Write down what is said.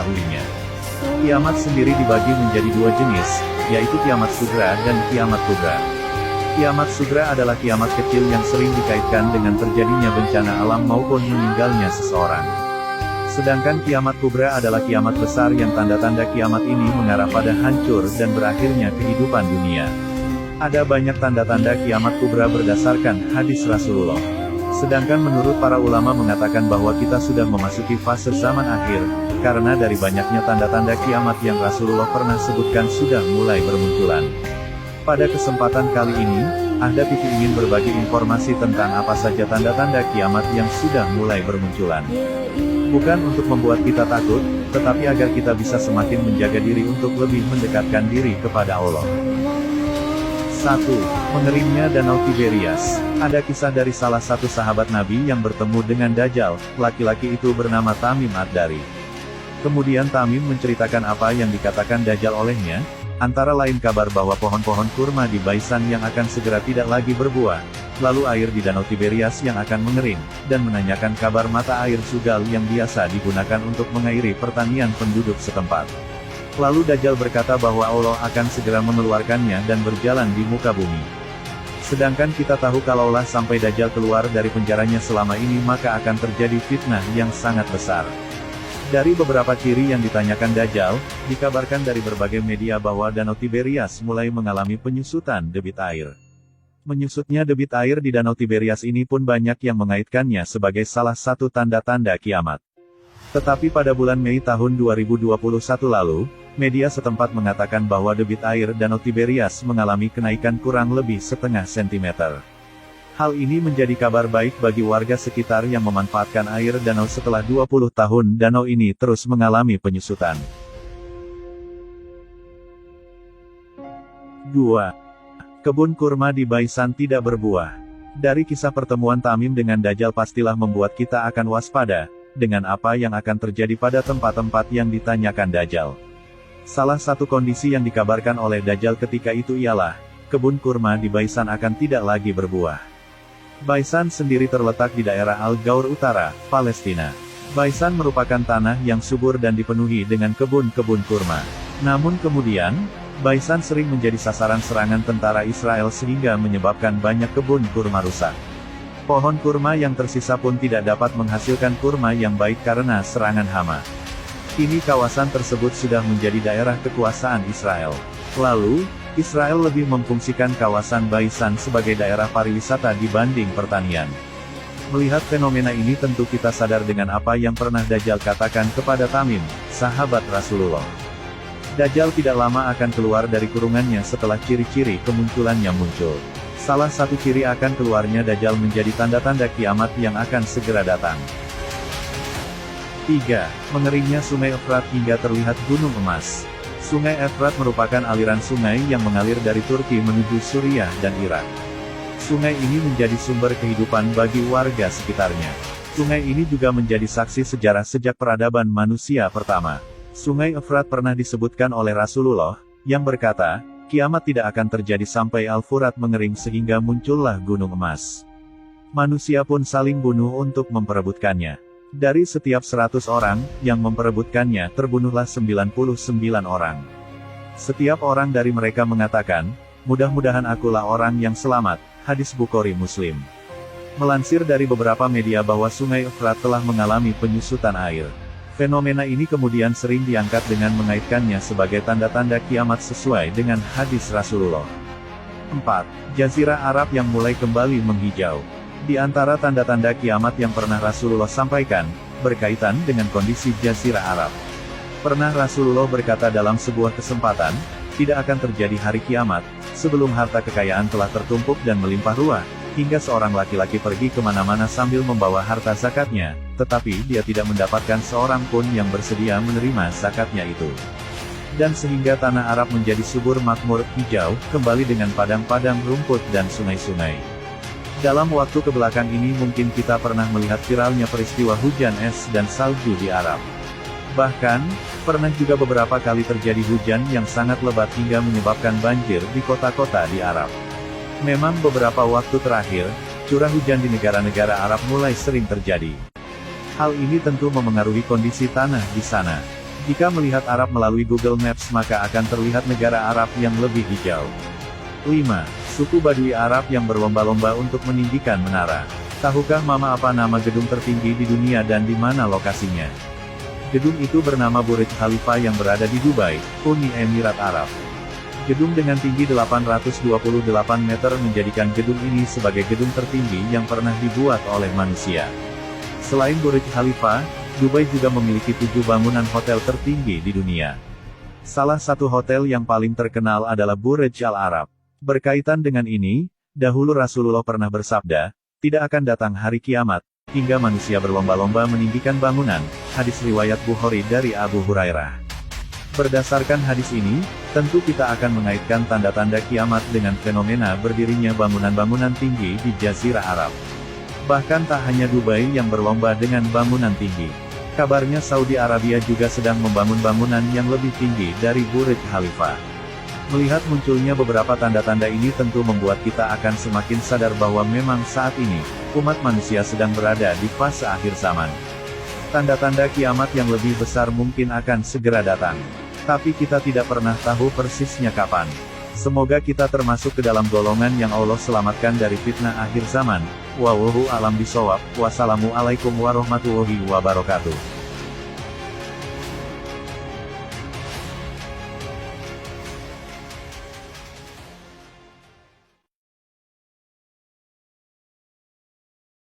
mengetahuinya. Kiamat sendiri dibagi menjadi dua jenis, yaitu kiamat sugra dan kiamat kubra. Kiamat sugra adalah kiamat kecil yang sering dikaitkan dengan terjadinya bencana alam maupun meninggalnya seseorang. Sedangkan kiamat kubra adalah kiamat besar yang tanda-tanda kiamat ini mengarah pada hancur dan berakhirnya kehidupan dunia. Ada banyak tanda-tanda kiamat kubra berdasarkan hadis Rasulullah. Sedangkan menurut para ulama mengatakan bahwa kita sudah memasuki fase zaman akhir, karena dari banyaknya tanda-tanda kiamat yang Rasulullah pernah sebutkan sudah mulai bermunculan. Pada kesempatan kali ini, Ahda TV ingin berbagi informasi tentang apa saja tanda-tanda kiamat yang sudah mulai bermunculan. Bukan untuk membuat kita takut, tetapi agar kita bisa semakin menjaga diri untuk lebih mendekatkan diri kepada Allah. 1. Mengeringnya Danau Tiberias. Ada kisah dari salah satu sahabat Nabi yang bertemu dengan Dajjal. Laki-laki itu bernama Tamim Ad-Dari. Kemudian Tamim menceritakan apa yang dikatakan Dajjal olehnya, antara lain kabar bahwa pohon-pohon kurma di Baisan yang akan segera tidak lagi berbuah, lalu air di Danau Tiberias yang akan mengering, dan menanyakan kabar mata air Sugal yang biasa digunakan untuk mengairi pertanian penduduk setempat. Lalu Dajjal berkata bahwa Allah akan segera mengeluarkannya dan berjalan di muka bumi. Sedangkan kita tahu kalaulah sampai Dajjal keluar dari penjaranya selama ini maka akan terjadi fitnah yang sangat besar. Dari beberapa ciri yang ditanyakan Dajjal, dikabarkan dari berbagai media bahwa Danau Tiberias mulai mengalami penyusutan debit air. Menyusutnya debit air di Danau Tiberias ini pun banyak yang mengaitkannya sebagai salah satu tanda-tanda kiamat. Tetapi pada bulan Mei tahun 2021 lalu, media setempat mengatakan bahwa debit air Danau Tiberias mengalami kenaikan kurang lebih setengah sentimeter. Hal ini menjadi kabar baik bagi warga sekitar yang memanfaatkan air danau setelah 20 tahun danau ini terus mengalami penyusutan. 2. Kebun kurma di Baisan tidak berbuah. Dari kisah pertemuan Tamim dengan Dajjal pastilah membuat kita akan waspada, dengan apa yang akan terjadi pada tempat-tempat yang ditanyakan Dajjal. Salah satu kondisi yang dikabarkan oleh Dajjal ketika itu ialah, kebun kurma di Baisan akan tidak lagi berbuah. Baisan sendiri terletak di daerah Al-Gaur Utara, Palestina. Baisan merupakan tanah yang subur dan dipenuhi dengan kebun-kebun kurma. Namun kemudian, Baisan sering menjadi sasaran serangan tentara Israel sehingga menyebabkan banyak kebun kurma rusak. Pohon kurma yang tersisa pun tidak dapat menghasilkan kurma yang baik karena serangan hama. Kini kawasan tersebut sudah menjadi daerah kekuasaan Israel. Lalu, Israel lebih memfungsikan kawasan Baisan sebagai daerah pariwisata dibanding pertanian. Melihat fenomena ini tentu kita sadar dengan apa yang pernah Dajjal katakan kepada Tamim, sahabat Rasulullah. Dajjal tidak lama akan keluar dari kurungannya setelah ciri-ciri kemunculannya muncul. Salah satu ciri akan keluarnya Dajjal menjadi tanda-tanda kiamat yang akan segera datang. 3. Mengeringnya Sungai Efrat hingga terlihat gunung emas. Sungai Efrat merupakan aliran sungai yang mengalir dari Turki menuju Suriah dan Irak. Sungai ini menjadi sumber kehidupan bagi warga sekitarnya. Sungai ini juga menjadi saksi sejarah sejak peradaban manusia pertama. Sungai Efrat pernah disebutkan oleh Rasulullah, yang berkata, kiamat tidak akan terjadi sampai Al-Furat mengering sehingga muncullah gunung emas. Manusia pun saling bunuh untuk memperebutkannya. Dari setiap 100 orang, yang memperebutkannya terbunuhlah 99 orang. Setiap orang dari mereka mengatakan, mudah-mudahan akulah orang yang selamat, hadis Bukhari Muslim. Melansir dari beberapa media bahwa Sungai Efrat telah mengalami penyusutan air. Fenomena ini kemudian sering diangkat dengan mengaitkannya sebagai tanda-tanda kiamat sesuai dengan hadis Rasulullah. 4. Jazirah Arab yang mulai kembali menghijau. Di antara tanda-tanda kiamat yang pernah Rasulullah sampaikan, berkaitan dengan kondisi Jazirah Arab. Pernah Rasulullah berkata dalam sebuah kesempatan, tidak akan terjadi hari kiamat, sebelum harta kekayaan telah tertumpuk dan melimpah ruah, hingga seorang laki-laki pergi kemana-mana sambil membawa harta zakatnya, tetapi dia tidak mendapatkan seorang pun yang bersedia menerima zakatnya itu. Dan sehingga tanah Arab menjadi subur makmur, hijau, kembali dengan padang-padang rumput dan sungai-sungai. Dalam waktu kebelakang ini mungkin kita pernah melihat viralnya peristiwa hujan es dan salju di Arab. Bahkan, pernah juga beberapa kali terjadi hujan yang sangat lebat hingga menyebabkan banjir di kota-kota di Arab. Memang beberapa waktu terakhir, curah hujan di negara-negara Arab mulai sering terjadi. Hal ini tentu memengaruhi kondisi tanah di sana. Jika melihat Arab melalui Google Maps maka akan terlihat negara Arab yang lebih hijau. 5. Suku Badui Arab yang berlomba-lomba untuk meninggikan menara. Tahukah Mama apa nama gedung tertinggi di dunia dan di mana lokasinya? Gedung itu bernama Burj Khalifa yang berada di Dubai, Uni Emirat Arab. Gedung dengan tinggi 828 meter menjadikan gedung ini sebagai gedung tertinggi yang pernah dibuat oleh manusia. Selain Burj Khalifa, Dubai juga memiliki 7 bangunan hotel tertinggi di dunia. Salah satu hotel yang paling terkenal adalah Burj Al Arab. Berkaitan dengan ini, dahulu Rasulullah pernah bersabda, tidak akan datang hari kiamat, hingga manusia berlomba-lomba meninggikan bangunan, hadis riwayat Bukhari dari Abu Hurairah. Berdasarkan hadis ini, tentu kita akan mengaitkan tanda-tanda kiamat dengan fenomena berdirinya bangunan-bangunan tinggi di Jazirah Arab. Bahkan tak hanya Dubai yang berlomba dengan bangunan tinggi. Kabarnya Saudi Arabia juga sedang membangun bangunan yang lebih tinggi dari Burj Khalifa. Melihat munculnya beberapa tanda-tanda ini tentu membuat kita akan semakin sadar bahwa memang saat ini, umat manusia sedang berada di fase akhir zaman. Tanda-tanda kiamat yang lebih besar mungkin akan segera datang. Tapi kita tidak pernah tahu persisnya kapan. Semoga kita termasuk ke dalam golongan yang Allah selamatkan dari fitnah akhir zaman. Wallahu a'lam bishawab. Wassalamualaikum warahmatullahi wabarakatuh.